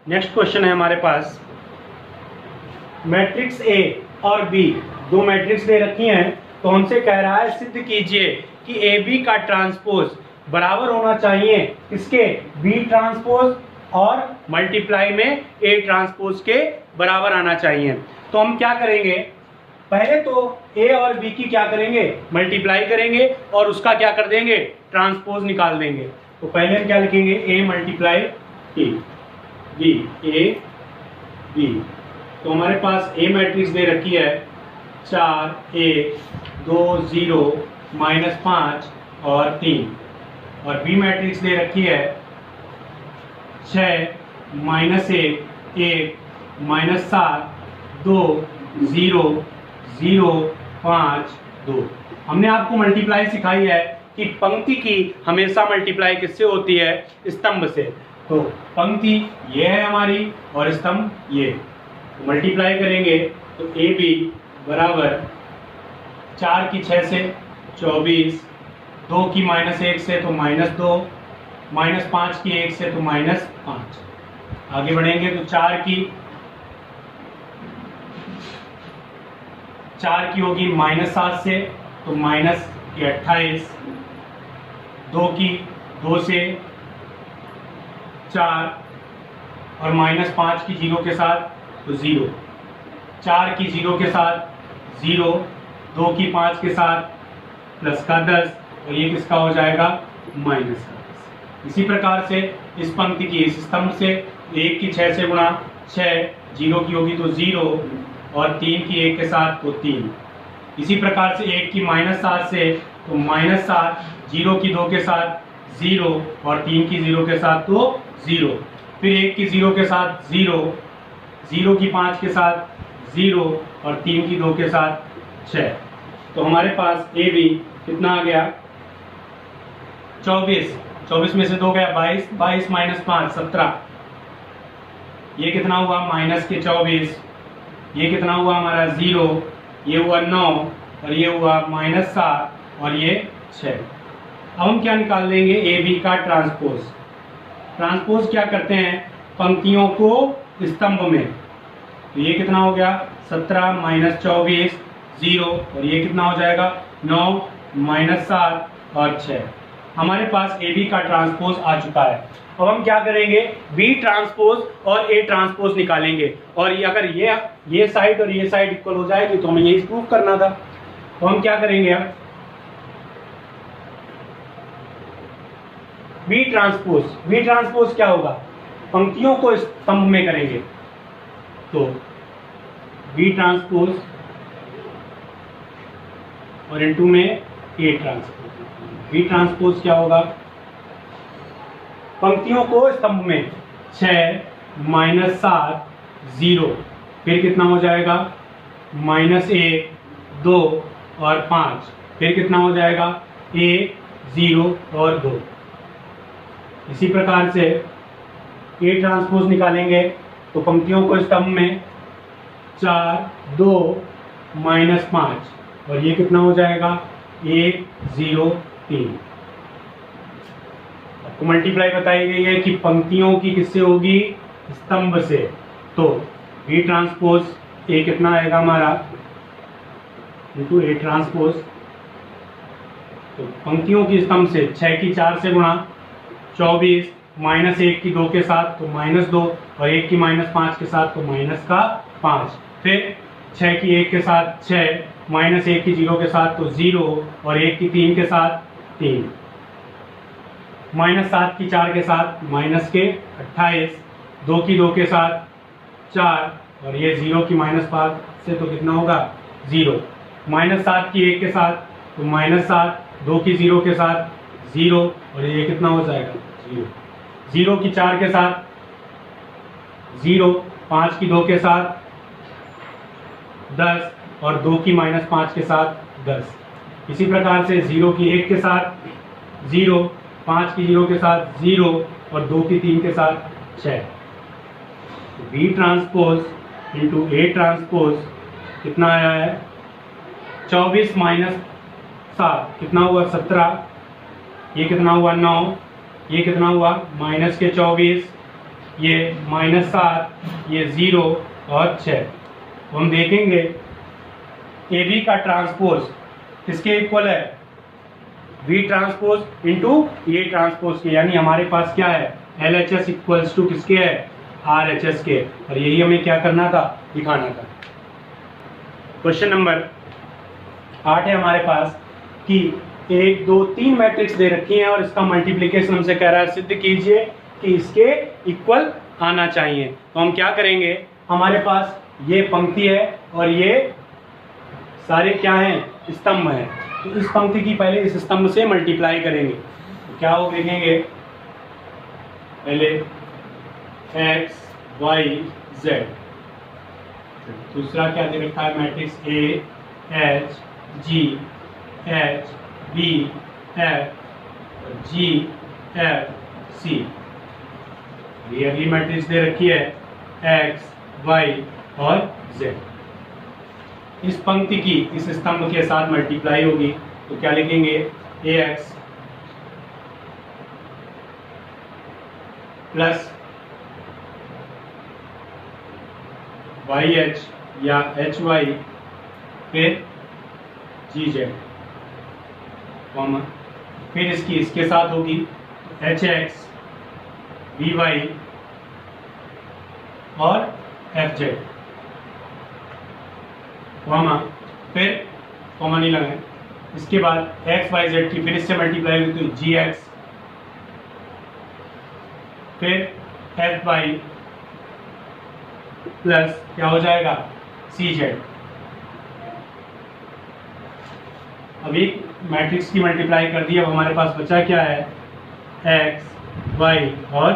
Next question है हमारे पास, matrix A और बी दो मैट्रिक्स दे रखी हैं, तो हमसे कह रहा है सिद्ध कीजिए कि ए बी का ट्रांसपोज बराबर होना चाहिए किसके, बी ट्रांसपोज, और मल्टीप्लाई में ए ट्रांसपोज के बराबर आना चाहिए। तो हम क्या करेंगे, पहले तो ए और बी की क्या करेंगे, मल्टीप्लाई करेंगे और उसका क्या कर देंगे, ट्रांसपोज निकाल देंगे। तो पहले हम क्या लिखेंगे, A multiply B, A B. तो हमारे पास ए मैट्रिक्स दे रखी है 4 1 2 0 -5 और 3, और बी मैट्रिक्स दे रखी है 6 -1 1 -7 2 0 0 5 2। हमने आपको मल्टीप्लाई सिखाई है कि पंक्ति की हमेशा मल्टीप्लाई किससे होती है, स्तंभ से। तो पंक्ति ये है हमारी और स्तंभ ये, तो मल्टीप्लाई करेंगे तो ए बी बराबर 4 की 6 से 24, 2 की -1 से तो -2, -5 की 1 से तो -5। आगे बढ़ेंगे तो 4 की होगी -7 से तो -28, 2 की 2 से 4 और -5 की 0 के साथ तो 0, 4 की 0 के साथ 0, 2 की 5 के साथ प्लस का 10 और ये किसका हो जाएगा, माइनस का 10। इसी प्रकार से इस पंक्ति की इस स्तंभ से 1 की 6 से गुणा 6, 0 की होगी तो 0 और 3 की 1 के साथ तो 3। इसी प्रकार से 1 की -7 से तो -7, 0 की 2 के साथ 0 और 3 की 0 के साथ तो 0, फिर 1 की 0 के साथ 0, 0 की 5 के साथ 0 और 3 की 2 के साथ 6। तो हमारे पास ए बी कितना आ गया, 24, 24 में से 2 गया 22, 22 -5 17, ये कितना हुआ -24, ये कितना हुआ हमारा 0, ये हुआ 9 और ये हुआ -7 और ये 6। अब हम क्या निकाल लेंगे, ए बी का ट्रांसपोज। ट्रांसपोज क्या करते हैं, पंक्तियों को स्तंभ में। तो ये कितना हो गया 17 -24 0 और ये कितना हो जाएगा 9 -7 और 6। हमारे पास ए बी का ट्रांसपोज आ चुका है। अब हम क्या करेंगे, बी ट्रांसपोज और ए ट्रांसपोज निकालेंगे, और ये अगर ये साइड और ये साइड इक्वल हो जाएगी तो हमें यही प्रूफ करना था। तो हम क्या करेंगे, अब बी ट्रांसपोज क्या होगा, पंक्तियों को स्तंभ में करेंगे। तो बी ट्रांसपोज और इनटू में ए ट्रांसपोज। बी ट्रांसपोज क्या होगा, पंक्तियों को स्तंभ में 6 -7 0, फिर कितना हो जाएगा -1 2 और 5, फिर कितना हो जाएगा 1 0 और 2। इसी प्रकार से ए ट्रांसपोज निकालेंगे तो पंक्तियों को स्तंभ में 4 2 -5 और ये कितना हो जाएगा 1 0 3। आपको मल्टीप्लाई बताई गई है कि पंक्तियों की किससे होगी, स्तंभ से। तो बी ट्रांसपोज ए कितना आएगा हमारा इनटू ए ट्रांसपोज, तो पंक्तियों की स्तंभ से 6 की 4 से गुणा 24, -1 की 2 के साथ तो -2 और 1 की -5 के साथ तो -5, फिर 6 की 1 के साथ 6, -1 की 0 के साथ तो 0 और 1 की 3 के साथ 3, -7 की 4 के साथ -28, 2 की 2 के साथ 4 और ये 0 की -5 से तो कितना होगा 0, -7 की 1 के साथ तो -7, 2 की 0 के साथ 0 और ये कितना हो जाएगा 0, 0 की 4 के साथ 0, 5 की 2 के साथ 10 और 2 की -5 के साथ 10। इसी प्रकार से 0 की 1 के साथ 0, 5 की 0 के साथ 0 और 2 की 3 के साथ 6। B transpose into A transpose कितना आया है 24 -7 कितना हुआ 17, ये कितना हुआ 9, ये कितना हुआ -24, ये -7, ये 0 और 6। तो हम देखेंगे ए बी का ट्रांसपोज किसके इक्वल है, V transpose into A transpose के, यानी हमारे पास क्या है L H S equals to किसके है आर एच एस के, और यही हमें क्या करना था दिखाना था। क्वेश्चन नंबर 8 है हमारे पास कि 1 2 3 मैट्रिक्स दे रखी है और इसका मल्टीप्लिकेशन हमसे कह रहा है सिद्ध कीजिए कि इसके इक्वल आना चाहिए। तो हम क्या करेंगे, हमारे पास ये पंक्ति है और ये सारे क्या हैं स्तंभ हैं, तो इस पंक्ति की पहले इस स्तंभ से मल्टीप्लाई करेंगे। तो क्या हो देखेंगे, पहले x y z, दूसरा क्या दे रखा है matrix A H G H B F G F C, ये अगली मैट्रिक्स दे रखी है x y और z। इस पंक्ति की इस स्तंभ के साथ मल्टीप्लाई होगी, तो क्या लिखेंगे ax प्लस YH या HY फिर GZ, फिर इसके साथ होगी HX VY और FZ, फिर कॉमा नहीं लगाए, इसके बाद XYZ की फिर इससे मल्टीप्लाई होगी तो GX, फिर FY प्लस क्या हो जाएगा CZ। अभी मैट्रिक्स की मल्टीप्लाई कर दी, अब हमारे पास बचा क्या है X Y और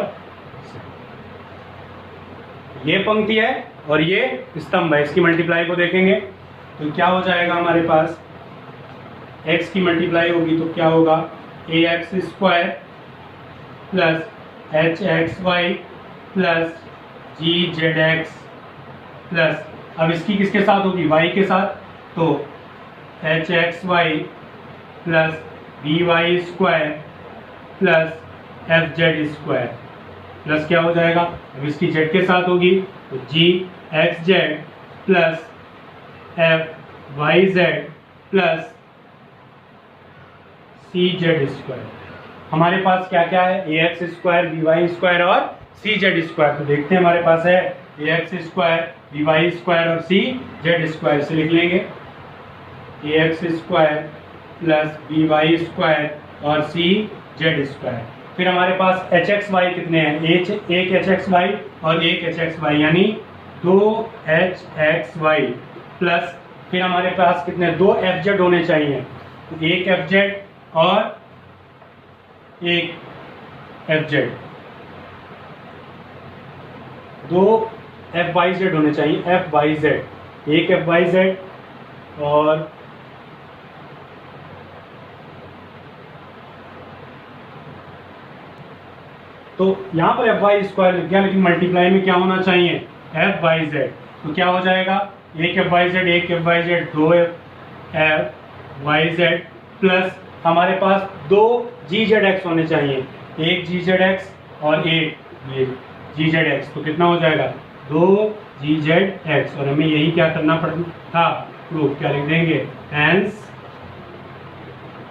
ये पंक्ति है और ये स्तंभ है, इसकी मल्टीप्लाई को देखेंगे तो क्या हो जाएगा, हमारे पास x की मल्टीप्लाई होगी तो क्या होगा ax square plus hxy plus gzx plus, अब इसकी किसके साथ होगी y के साथ, तो hxy plus by square plus fz square plus क्या हो जाएगा, अब इसकी z के साथ होगी तो gxz plus fyz plus cz square. हमारे पास क्या क्या है ax स्क्वायर by स्क्वायर और cz स्क्वायर, तो देखते हैं हमारे पास है ax स्क्वायर by स्क्वायर और cz स्क्वायर, से लिख लेंगे ax square plus by square और cz स्क्वायर। फिर हमारे पास hxy कितने हैं, एक hxy और एक hxy यानी 2hxy प्लस फिर हमारे पास कितने 2 fz होने चाहिए, तो एक fz और एक fz, 2 fyz होने चाहिए, fyz एक fyz और तो यहाँ पर fy स्क्वायर लिख दिया, लेकिन मल्टीप्लाई में क्या होना चाहिए fyz, तो क्या हो जाएगा एक fyz एक fyz 2 fyz प्लस हमारे पास 2 gzx होने चाहिए, एक gzx और एक ये gzx, तो कितना हो जाएगा 2 gzx, और हमें यही क्या करना पड़ता था प्रूफ, क्या लिख देंगे हेंस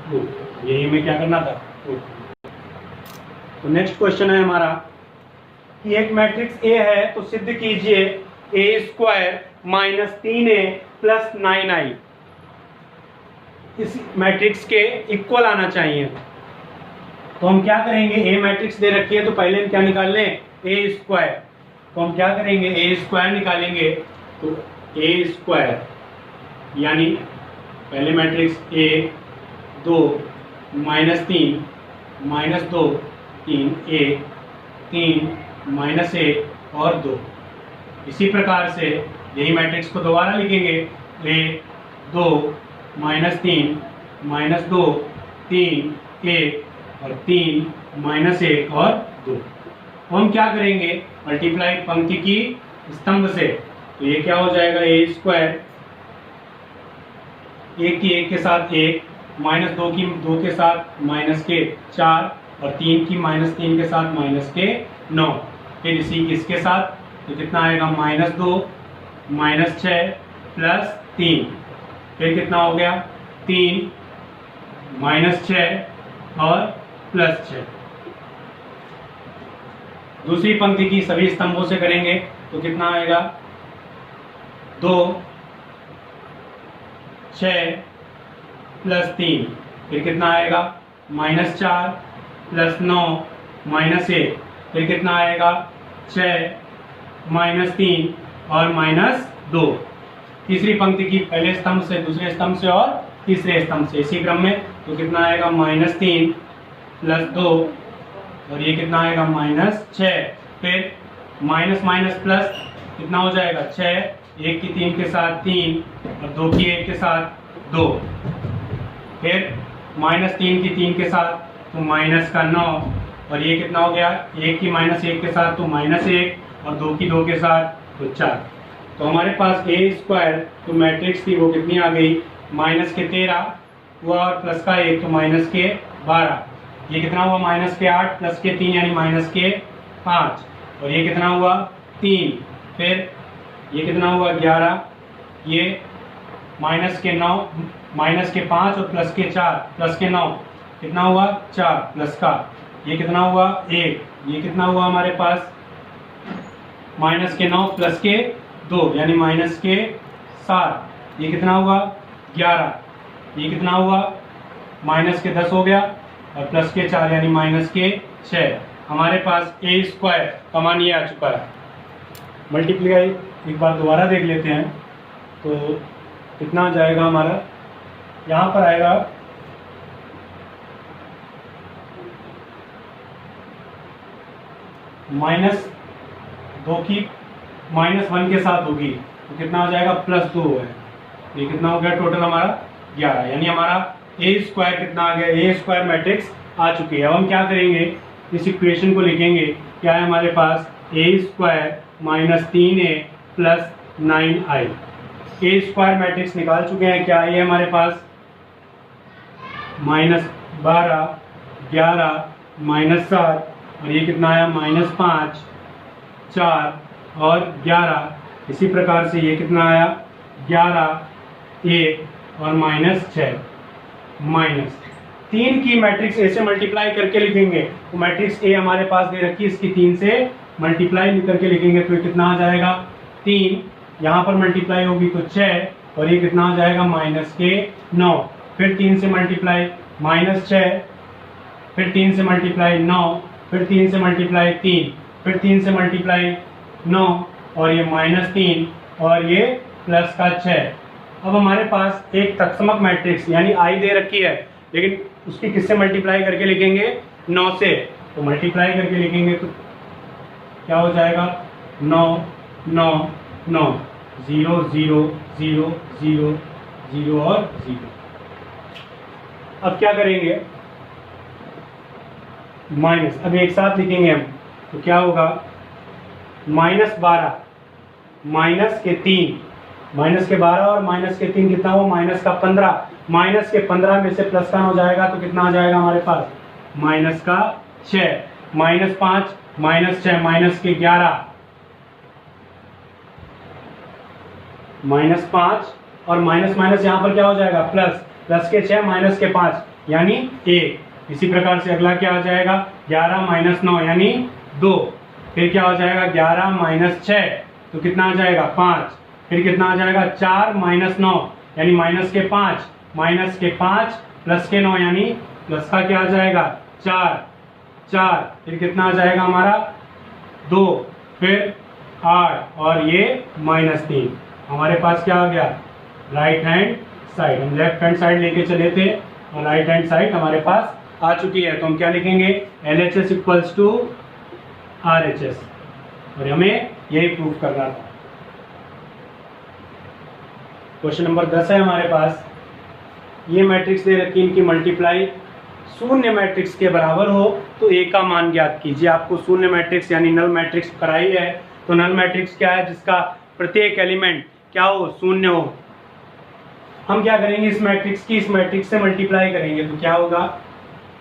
प्रूफ, यही हमें क्या करना था प्रूफ। तो नेक्स्ट क्वेश्चन है हमारा कि एक मैट्रिक्स A है तो सिद्ध कीजिए A square minus 3A plus 9I इस मैट्रिक्स के इक्वल आना चाहिए। तो हम क्या करेंगे, A मैट्रिक्स दे रखी है तो पहले हम क्या निकाल लें A स्क्वायर, तो हम क्या करेंगे A स्क्वायर निकालेंगे, तो A स्क्वायर यानी पहले matrix A 2 minus 3 minus 2 3 1 3 minus 1 और 2, इसी प्रकार से यही मैट्रिक्स को दोबारा लिखेंगे A 2 माइनस 3 माइनस 2 3 1 और 3 माइनस 1 और 2। हम क्या करेंगे मल्टीप्लाई पंक्ति की स्तंभ से, तो ये क्या हो जाएगा A स्क्वायर एक की एक के साथ 1 माइनस 2 की 2 के साथ माइनस के 4 और 3 की माइनस 3 के साथ माइनस के 9, फिर इसी किसके साथ, तो कितना आएगा -2 -6 +3, फिर कितना हो गया 3 -6 और +6। दूसरी पंक्ति की सभी स्तंभों से करेंगे तो कितना आएगा 2 6 +3, फिर कितना आएगा -4 +9 -1, फिर कितना आएगा 6 -3 और -2। तीसरी पंक्ति की पहले स्तंभ से, दूसरे स्तंभ से और तीसरे स्तंभ से इसी क्रम में, तो कितना आएगा -3 +2 और ये कितना आएगा -6, फिर माइनस माइनस प्लस कितना हो जाएगा 6, 1 की 3 के साथ 3 और 2 की 1 के साथ 2, फिर -3 की 3 के साथ तो माइनस का 9 और ये कितना हो गया 1 की -1 के साथ तो -1 और 2 की 2 के साथ तो 4। तो हमारे पास ए स्क्वायर तो मैट्रिक्स थी वो कितनी आ गई -13 हुआ और प्लस का 1 तो -12, ये कितना हुआ -8 प्लस के 3 यानी -5 और ये कितना हुआ 3, फिर ये कितना हुआ 11, ये -5 और प्लस के 4 प्लस के 9 कितना हुआ 4 प्लस का ये कितना हुआ 1, ये कितना हुआ हमारे पास -9 प्लस के 2 यानी -7, ये कितना हुआ 11, ये कितना हुआ -10 हो गया और प्लस के 4 यानी -6। हमारे पास ए स्क्वायर का मान ये आ चुका है। मल्टीप्लाई एक बार दोबारा देख लेते हैं तो कितना जाएगा हमारा, यहाँ पर आएगा -2 की -1 के साथ होगी तो कितना हो जाएगा +2 है, ये कितना हो गया टोटल हमारा 11, यानी हमारा ए स्क्वायर कितना आ गया, ए स्क्वायर मैट्रिक्स आ चुकी है। अब हम क्या करेंगे इस इक्वेशन को लिखेंगे, क्या है हमारे पास ए स्क्वायर -3a + 9i। ए स्क्वायर मैट्रिक्स निकाल चुके हैं, क्या है ये हमारे पास -12 11 -7 और ये कितना आया -5 4 और 11, इसी प्रकार से ये कितना आया 11 1 और -6 -3 की मैट्रिक्स ए से मल्टीप्लाई करके लिखेंगे तो मैट्रिक्स ए हमारे पास दे रखी है, इसकी 3 से मल्टीप्लाई करके लिखेंगे तो ये कितना आ जाएगा 3, यहाँ पर मल्टीप्लाई होगी तो 6 और ये कितना हो जाएगा -9, फिर 3 से मल्टीप्लाई -6, फिर 3 से मल्टीप्लाई 9, फिर 3 से मल्टीप्लाई 3, फिर 3 से मल्टीप्लाई 9 और ये -3 और ये प्लस का 6। अब हमारे पास एक तत्समक मैट्रिक्स यानी आई दे रखी है, लेकिन उसकी किससे मल्टीप्लाई करके लिखेंगे 9 से, तो मल्टीप्लाई करके लिखेंगे तो क्या हो जाएगा 9 9 9 0 0 0 0 0 और 0। अब क्या करेंगे माइनस, अब एक साथ लिखेंगे हम तो क्या होगा -12 -3 और -3 कितना हुआ -15, -15 में से प्लस का हो जाएगा तो कितना आ जाएगा हमारे पास -6, -5 -6 -11 -5 और माइनस माइनस यहाँ पर क्या हो जाएगा प्लस के 6 -5 यानी 1। इसी प्रकार से अगला क्या हो जाएगा 11 - 9 यानी 2, फिर क्या हो जाएगा 11 - 6 तो कितना आ जाएगा 5, फिर कितना आ जाएगा 4 - 9 यानी -5 प्लस के 9 यानी प्लस का क्या आ जाएगा 4, फिर कितना आ जाएगा हमारा 2, फिर 8 और ये -3। हमारे पास क्या आ गया राइट हैंड साइड, हम लेफ्ट हैंड साइड लेके चले थे और राइट हैंड साइड हमारे पास आ चुकी है, तो हम क्या लिखेंगे LHS = RHS और हमें यही प्रूफ करना था। क्वेश्चन नंबर 10 है हमारे पास, ये मैट्रिक्स दे रखी, इनकी मल्टीप्लाई शून्य मैट्रिक्स के बराबर हो तो ए का मान ज्ञात कीजिए। आपको शून्य मैट्रिक्स यानी नल मैट्रिक्स कराई है, तो नल मैट्रिक्स क्या है जिसका प्रत्येक एलिमेंट क्या हो शून्य हो। हम क्या करेंगे इस मैट्रिक्स से मल्टीप्लाई करेंगे तो क्या होगा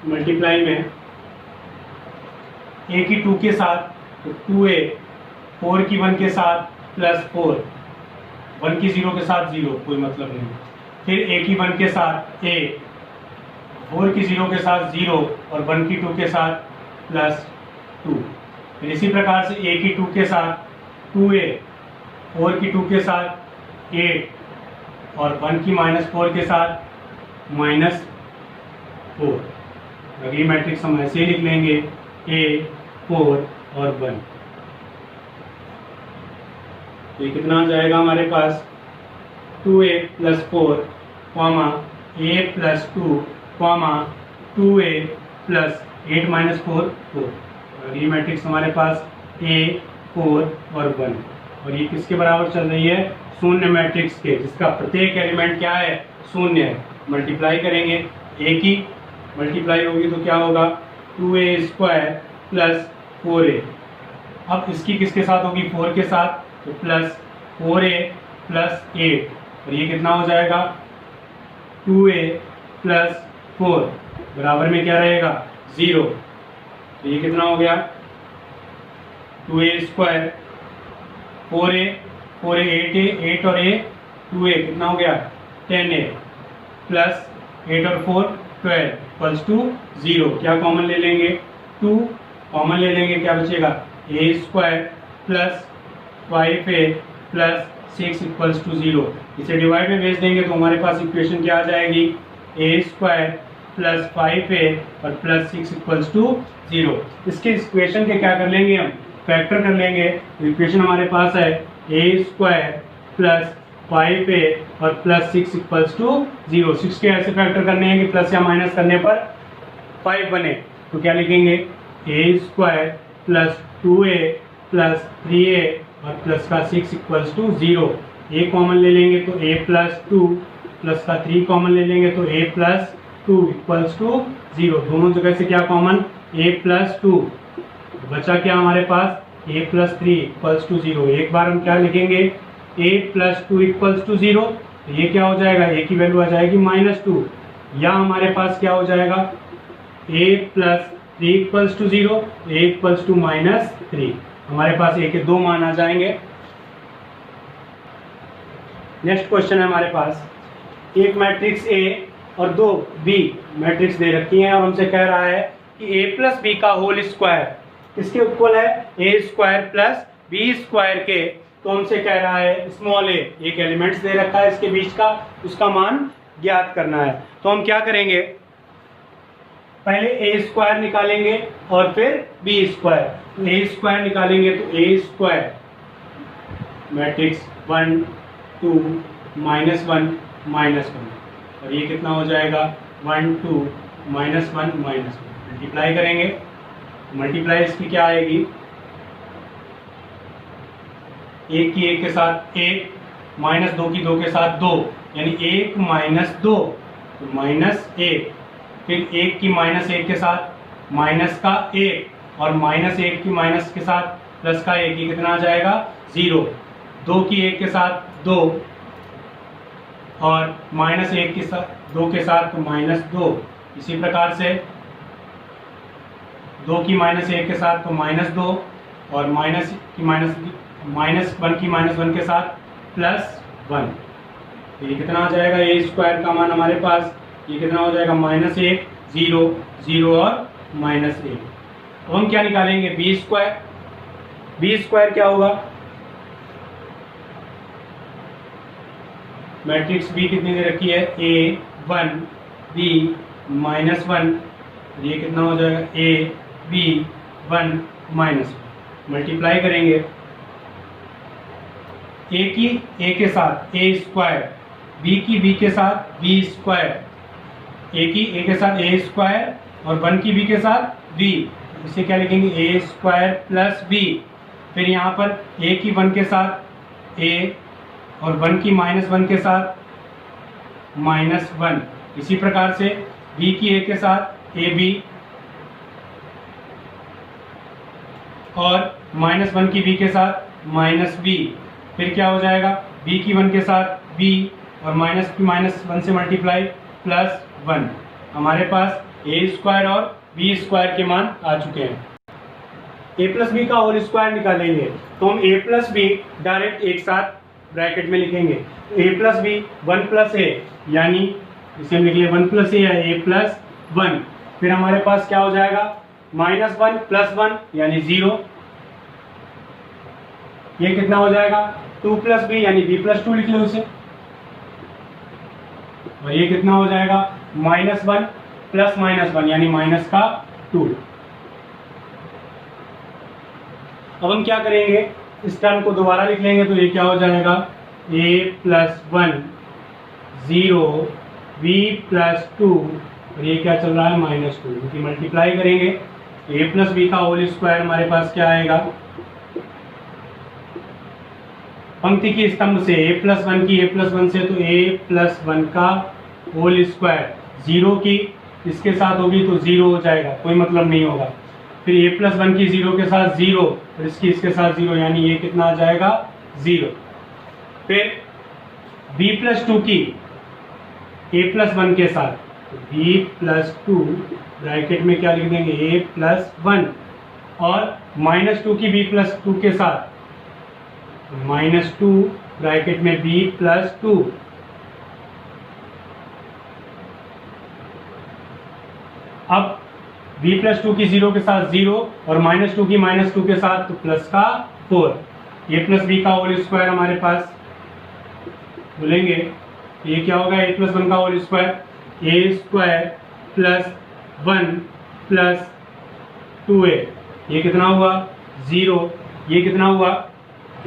मल्टीप्लाई में a की 2 के साथ तो 2a 4 की 1 के साथ प्लस 4, 1 की 0 के साथ 0, कोई मतलब नहीं। फिर a की 1 के साथ a, 4 की 0 के साथ 0 और 1 की 2 के साथ प्लस 2। फिर इसी प्रकार से a की 2 के साथ 2a, 4 की 2 के साथ 8 और 1 की -4 के साथ -4। अगली मैट्रिक्स हम ऐसे ही लिख लेंगे a 4 और 1। तो ये कितना आ जाएगा हमारे पास 2a + 4, a + 2, 2a + 8 - 4, 4। अगली मैट्रिक्स हमारे पास a 4 और 1। और ये किसके बराबर चल रही है? शून्य मैट्रिक्स के, जिसका प्रत्येक एलिमेंट क्या है? शून्य है। मल्टीप्लाई करेंगे, a की मल्टीप्लाई होगी तो क्या होगा? 2a² + 4a। अब इसकी किसके साथ होगी? 4 के साथ, तो प्लस 4a + 8। और ये कितना हो जाएगा? 2a + 4 बराबर में क्या रहेगा? 0। तो ये कितना हो गया? 2a², 4a 8a, 8 और a 2a कितना हो गया? 10a प्लस 8 और 4 12 = 0। क्या कॉमन ले लेंगे? 2 कॉमन ले लेंगे, क्या बचेगा? a² + 5a + 6 = 0। इसे डिवाइड में भेज देंगे तो हमारे पास इक्वेशन क्या आ जाएगी? a² + 5a और +6 = 0। इसके इक्वेशन के क्या कर लेंगे? हम फैक्टर कर लेंगे। तो इक्वेशन हमारे पास है a² + 5a और +6 = 0। 6 के ऐसे फैक्टर करने हैं कि प्लस या माइनस करने पर 5 बने। तो क्या लिखेंगे? a² + 2a + 3a और प्लस का 6 = 0। a कॉमन ले लेंगे तो a + 2 प्लस का 3 कॉमन ले लेंगे तो a + 2 = 0। दोनों जगह से क्या कॉमन? a + 2 बचा क्या हमारे पास? a + 3 = 0। एक बार हम क्या लिखेंगे? a + 2 = 0। तो ये क्या हो जाएगा? a की वैल्यू आ जाएगी -2। या हमारे पास क्या हो जाएगा? a + 3 = 0, a = -3। हमारे पास a के 2 मान आ जाएंगे। नेक्स्ट क्वेश्चन है हमारे पास, एक मैट्रिक्स A और 2 B मैट्रिक्स दे रखी हैं और हमसे कह रहा है कि a + b का होल स्क्वायर किसके इक्वल है? a² + b² के। तो हमसे कह रहा है स्मॉल a, एक एलिमेंट्स दे रखा है इसके बीच का, उसका मान ज्ञात करना है। तो हम क्या करेंगे? पहले a² निकालेंगे और फिर b²। तो a² निकालेंगे तो a² मैट्रिक्स 1 2 -1 -1। और ये कितना हो जाएगा? 1 2 -1 -1। मल्टीप्लाई करेंगे, मल्टीप्लाई इसकी क्या आएगी? 1 की 1 के साथ 1, -2 की 2 के साथ 2, यानी 1 - 2 तो -1। फिर 1 की -1 के साथ माइनस का 1 और -1 की माइनस के साथ प्लस का 1, ये कितना आ जाएगा? 0। 2 की 1 के साथ 2 और -1 के साथ 2 के साथ तो -2। इसी प्रकार से 2 की -1 के साथ तो -2 और -1 की -1 के साथ +1। तो ये कितना आ जाएगा? a² का मान हमारे पास ये कितना हो जाएगा? -1 0 0 और -1। तो हम क्या निकालेंगे? b²। b² क्या होगा? मैट्रिक्स B कितनी दे रखी है? a 1 b -1। ये कितना हो जाएगा? a b 1 -1। मल्टीप्लाई करेंगे, a की a के साथ a², b की b के साथ b², a की a के साथ a² और 1 की b के साथ b। इसे क्या लिखेंगे? a² + b। फिर यहाँ पर a की 1 के साथ a और 1 की -1 के साथ -1। इसी प्रकार से b की a के साथ ab और -1 की b के साथ -b। फिर क्या हो जाएगा? b की 1 के साथ b और -1 से मल्टीप्लाई +1। हमारे पास a² और b² के मान आ चुके हैं। ए प्लस बी का होल स्क्वायर निकालेंगे तो हम ए प्लस बी डायरेक्ट एक साथ ब्रैकेट में लिखेंगे। ए प्लस बी 1 प्लस ए, यानी इसे हम लिख लिए 1 प्लस ए या ए प्लस 1। फिर हमारे पास क्या हो जाएगा -1 प्लस 1 यानी 0। ये कितना हो जाएगा 2 प्लस बी यानी बी प्लस 2 लिख लो उसे। और ये कितना हो जाएगा -1 प्लस -1 यानी माइनस का 2। अब हम क्या करेंगे, इस टर्म को दोबारा लिख लेंगे तो ये क्या हो जाएगा a प्लस 1 0 b प्लस 2 और ये क्या चल रहा है -2, क्योंकि मल्टीप्लाई करेंगे a प्लस बी का होल स्क्वायर हमारे पास क्या आएगा, पंक्ति की स्तंभ से a प्लस 1 की a प्लस 1 से तो a प्लस 1 का होल स्क्वायर, 0 की इसके साथ होगी तो 0 हो जाएगा, कोई मतलब नहीं होगा। फिर a प्लस 1 की 0 के साथ 0 और इसकी इसके साथ 0 यानी ये कितना आ जाएगा 0। फिर b प्लस 2 की a प्लस 1 के साथ तो b प्लस 2 ब्रैकेट में क्या लिख देंगे a प्लस 1 और -2 की b प्लस 2 के साथ -2 ब्रैकेट में b प्लस 2। अब b प्लस 2 की 0 के साथ 0 और -2 की -2 के साथ तो प्लस का 4। a प्लस बी का होल स्क्वायर हमारे पास बोलेंगे ये क्या होगा a प्लस 1 का whole square, a square plus 1 plus 2a, ये कितना हुआ 0, ये कितना हुआ,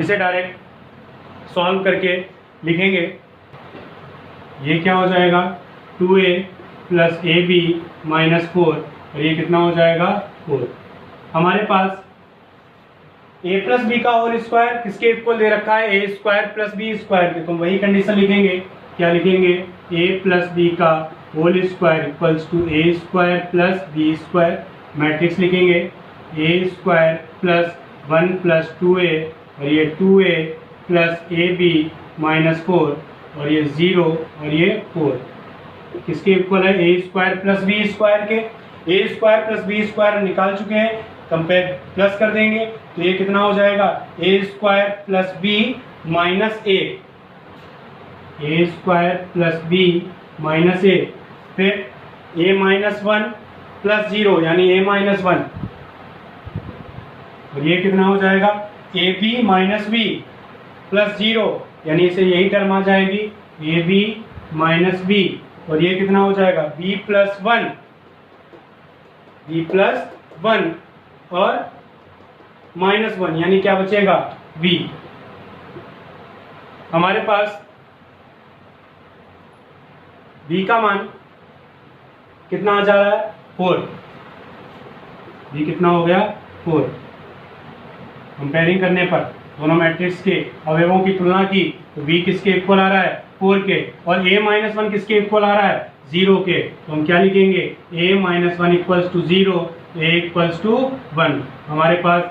इसे डायरेक्ट सॉल्व करके लिखेंगे। ये क्या हो जाएगा 2a प्लस ab -4 और ये कितना हो जाएगा 4। हमारे पास a प्लस बी का होल स्क्वायर किसके इक्वल दे रखा है a square plus B square के, तो वही कंडीशन लिखेंगे। क्या लिखेंगे a प्लस बी का whole square equals to a square plus B square, matrix लिखेंगे a square plus 1 plus 2a और ये 2a प्लस ab -4 और ये 0 और ये 4 किसके इक्वल है a square plus B square के। a square plus B square निकाल चुके हैं, कंपेयर प्लस कर देंगे तो ये कितना हो जाएगा a square plus B minus a, a square plus B minus a, फिर a -1 प्लस 0 यानी a -1 और ये कितना हो जाएगा ab माइनस बी प्लस 0 यानी इसे यही टर्म आ जाएगी ab माइनस बी और ये कितना हो जाएगा b प्लस 1 और -1 यानी क्या बचेगा b। हमारे पास b का मान कितना आ जा रहा है 4, b कितना हो गया 4। कंपेयरिंग करने पर दोनों मैट्रिक्स के अवयवों की तुलना की तो b किसके इक्वल आ रहा है 4 के और a -1 किसके इक्वल आ रहा है 0 के, तो हम क्या लिखेंगे a -1 equals to 0 a equals to 1। हमारे पास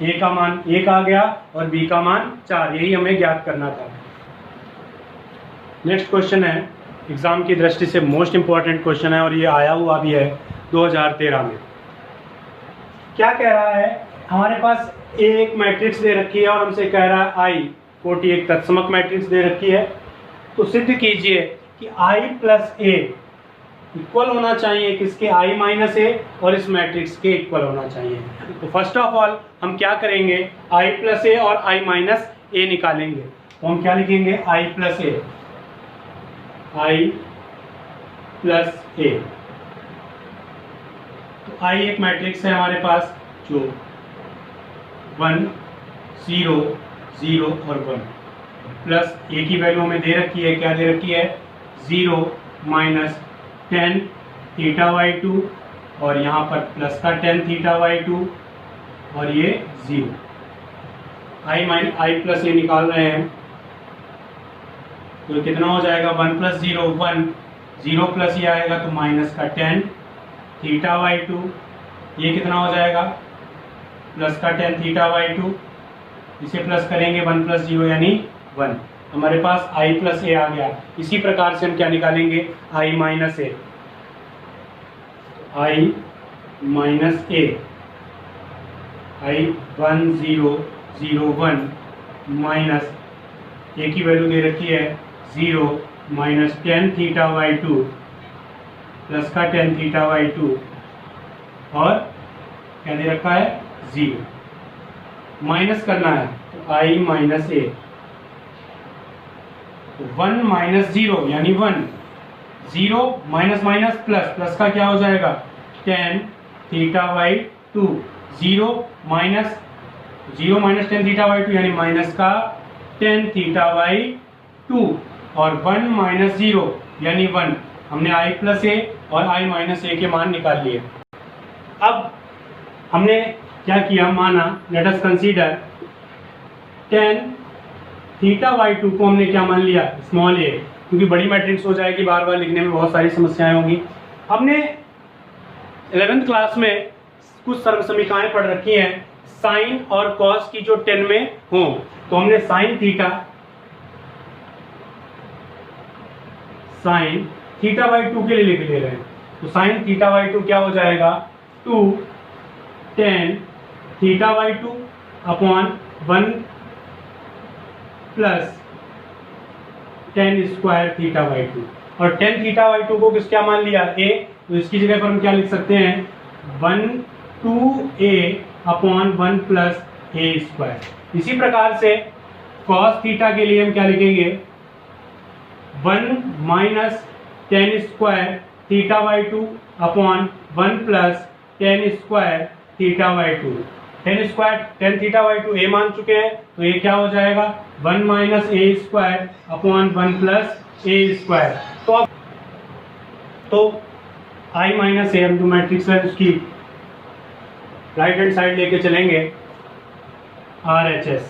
a का मान 1 आ गया और b का मान 4, यही हमें ज्ञात करना था। नेक्स्ट क्वेश्चन है, एग्जाम की दृष्टि से मोस्ट इंपॉर्टेंट क्वेश्चन है और ये आया हुआ भी है 2013 में। क्या कह रहा है, हमारे पास एक मैट्रिक्स दे रखी है और हमसे कह रहा है I कोटि एक तत्समक मैट्रिक्स दे रखी है, तो सिद्ध कीजिए कि I प्लस a इक्वल होना चाहिए किसके I माइनस a और इस मैट्रिक्स के इक्वल होना चाहिए। तो फर्स्ट ऑफ ऑल हम क्या करेंगे I प्लस a और I माइनस a निकालेंगे, तो हम क्या लिखेंगे I plus a, I plus a। तो I एक मैट्रिक्स है हमारे पास जो 1 0 0 और 1 प्लस a की वैल्यू हमें दे रखी है, क्या दे रखी है 0 -10 θ/2 और यहाँ पर प्लस का 10 θ/2 और ये 0। I प्लस a निकाल रहे हैं तो कितना हो जाएगा 1 + 0 1, 0 प्लस ये आएगा तो माइनस का 10 θ/2, ये कितना हो जाएगा प्लस का 10 θ/2, इसे प्लस करेंगे 1 + 0 यानी 1। हमारे पास I प्लस a आ गया। इसी प्रकार से हम क्या निकालेंगे I minus a, I minus a I1001 minus a की वैल्यू दे रखी है 0 minus tan theta by two plus का टेन थीटा बाई टू और क्या दे रखा है 0। माइनस करना है तो I माइनस ए, 1 माइनस 0 यानी 1, 0 माइनस माइनस प्लस, प्लस का क्या हो जाएगा ten theta by to, 0 minus tan theta by to यानी माइनस का टेन थीटा बाई टू और 1 माइनस 0 यानी 1। हमने I प्लस ए और I माइनस ए के मान निकाल लिए। अब हमने क्या किया, माना let us consider ten theta by to को हमने क्या मान लिया स्मॉल ए, क्योंकि बड़ी मैट्रिक्स हो जाएगी, बार बार लिखने में बहुत सारी समस्याएं होंगी। हमने 11th क्लास में कुछ सर्व समीकरणाएं पढ़ रखी हैं साइन और कॉस की जो 10 में हो, तो हमने साइन थीटा बाई टू के लिए लिख ले रहे हैं। तो साइन थीटा बाई टू क्या हो जाएगा 2 ten theta by two upon 1 plus tan square theta by two, और टेन थीटा बाई टू को क्या मान लिया ए, तो इसकी जगह पर हम क्या लिख सकते हैं 2a upon 1 plus a square. इसी प्रकार से कॉस थीटा के लिए हम क्या लिखेंगे 1 minus tan square theta by two upon 1 plus tan square theta by two. Tan theta by two a मान चुके हैं, तो ये क्या हो जाएगा 1 minus a square upon 1 plus a square. तो I माइनस ए, हम जो मैट्रिक्स है उसकी राइट हैंड साइड लेके चलेंगे RHS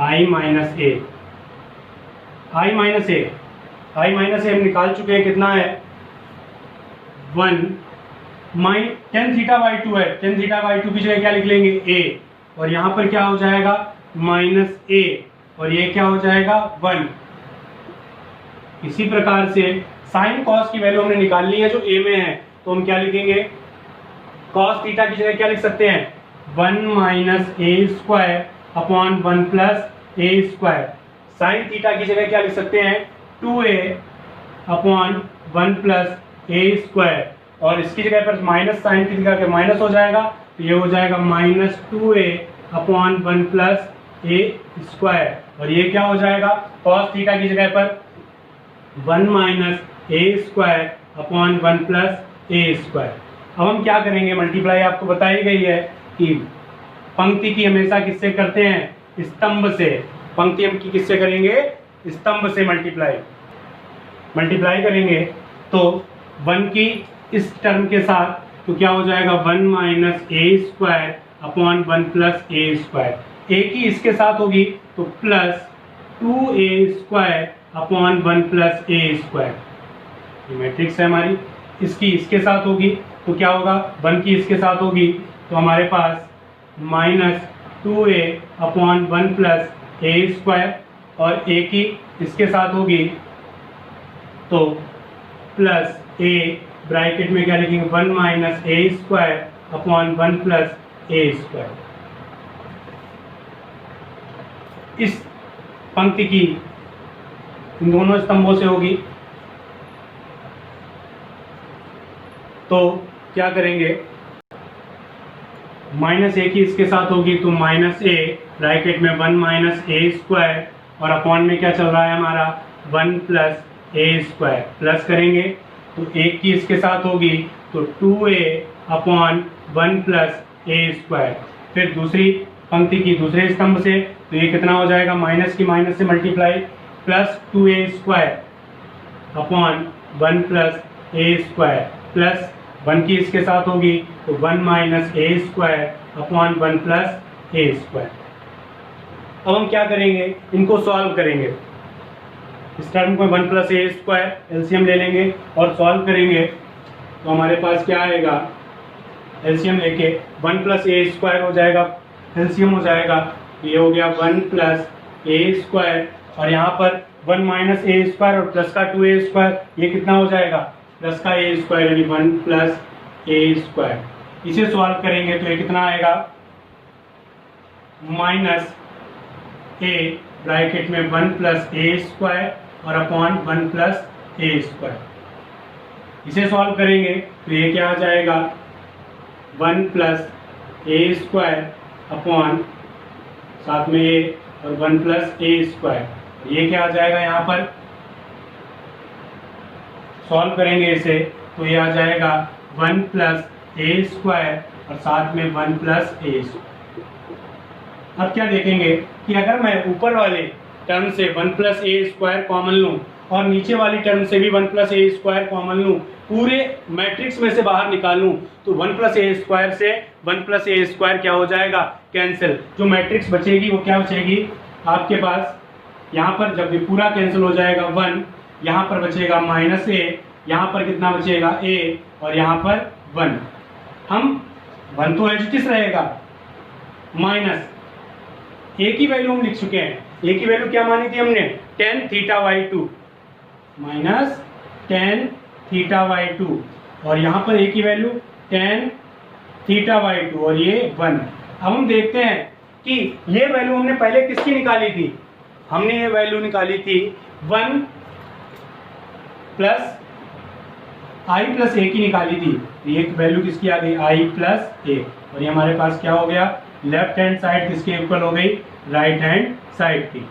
I माइनस ए हम निकाल चुके हैं, कितना है 1 टेन थीटा बाई टू है, टेन थीटा बाई टू की जगह क्या लिख लेंगे a, और यहाँ पर क्या हो जाएगा माइनस a, और ये क्या हो जाएगा 1। इसी प्रकार से साइन कॉस की वैल्यू हमने निकाल ली है जो a में है, तो हम क्या लिखेंगे कॉस थीटा की जगह क्या लिख सकते हैं 1 minus a square upon 1 plus a square. Sine theta की जगह क्या लिख सकते हैं 2a upon 1 plus a square, और इसकी जगह पर माइनस साइन की जगह माइनस हो जाएगा, तो ये हो जाएगा minus 2a upon 1 plus a square, और ये क्या हो जाएगा कॉस थीटा की जगह पर 1 minus a square upon 1 plus a square. अब हम क्या करेंगे, मल्टीप्लाई आपको बताई गई है कि पंक्ति की हमेशा किससे करते हैं स्तंभ से, पंक्ति हम की किससे करेंगे स्तंभ से मल्टीप्लाई करेंगे, तो 1 की इस टर्म के साथ तो क्या हो जाएगा 1 minus a square upon 1 plus a square. A की इसके साथ होगी तो plus 2a square upon 1 plus a square. ये मैट्रिक्स है हमारी, इसकी इसके साथ होगी तो क्या होगा 1 की इसके साथ होगी तो हमारे पास minus 2a upon 1 plus a square, और a की इसके साथ होगी तो प्लस a ब्रैकेट में क्या लिखेंगे 1 minus a square upon 1 plus a square. इस पंक्ति की इन दोनों स्तंभों से होगी, तो क्या करेंगे माइनस ए की इसके साथ होगी तो माइनस ए ब्रैकेट में 1 माइनस ए स्क्वायर, और अपॉन में क्या चल रहा है हमारा 1 प्लस ए स्क्वायर, प्लस करेंगे तो एक की इसके साथ होगी तो 2a upon 1 plus a square. फिर दूसरी पंक्ति की दूसरे स्तंभ से तो ये कितना हो जाएगा माइनस की माइनस से multiply plus 2a square upon 1 plus a square, plus 1 की इसके साथ होगी तो 1 minus a square upon 1 plus a square. अब हम क्या करेंगे, इनको सॉल्व करेंगे। इस टर्म को 1 प्लस ए स्क्वायर एलसीएम ले लेंगे और सॉल्व करेंगे, तो हमारे पास क्या आएगा एलसीएम लेके 1 प्लस ए स्क्वायर हो जाएगा, एलसीएम हो जाएगा, ये हो गया 1 प्लस ए स्क्वायर, और यहाँ पर 1 माइनस ए स्क्वायर और प्लस का 2a स्क्वायर, ये कितना हो जाएगा प्लस का ए स्क्वायर यानी 1 प्लस ए स्क्वायर। इसे सॉल्व करेंगे तो ये कितना आएगा, माइनस ए ब्रैकेट में 1 प्लस ए स्क्वायर और अपॉन 1 प्लस ए स्क्वायर। इसे सॉल्व करेंगे तो ये क्या आ जाएगा, 1 प्लस ए स्क्वायर अपॉन साथ में ए और 1 प्लस ए स्क्वायर। ये क्या आ जाएगा, यहाँ पर सॉल्व करेंगे इसे तो ये आ जाएगा 1 प्लस ए स्क्वायर और साथ में 1 प्लस ए स्क्वायर। अब क्या देखेंगे कि अगर मैं ऊपर वाले टर्म से 1 प्लस ए स्क्वायर कॉमन लूँ और नीचे वाली टर्म से भी 1 प्लस ए स्क्वायर कॉमन लूँ, पूरे मैट्रिक्स में से बाहर निकालूं तो 1 प्लस ए स्क्वायर से 1 प्लस ए स्क्वायर क्या हो जाएगा, कैंसिल। जो मैट्रिक्स बचेगी वो क्या बचेगी आपके पास, यहाँ पर जब ये पूरा कैंसिल हो जाएगा 1, यहाँ पर बचेगा माइनस ए, यहाँ पर कितना बचेगा ए और यहाँ पर 1। हम 1 तो एज इट इज रहेगा, माइनस ए की वैल्यू हम लिख चुके हैं। ए की वैल्यू क्या मानी थी हमने, tan θ/2 माइनस tan θ/2 और यहाँ पर ए की वैल्यू tan θ/2 और ये 1। अब हम देखते हैं कि ये वैल्यू हमने पहले किसकी निकाली थी, हमने ये वैल्यू निकाली थी 1 प्लस आई प्लस ए की निकाली थी। ये वैल्यू किसकी आ गई, आई प्लस ए, और ये हमारे पास क्या हो गया, लेफ्ट हैंड साइड किसके इक्वल हो गई, राइट हैंड साइड की।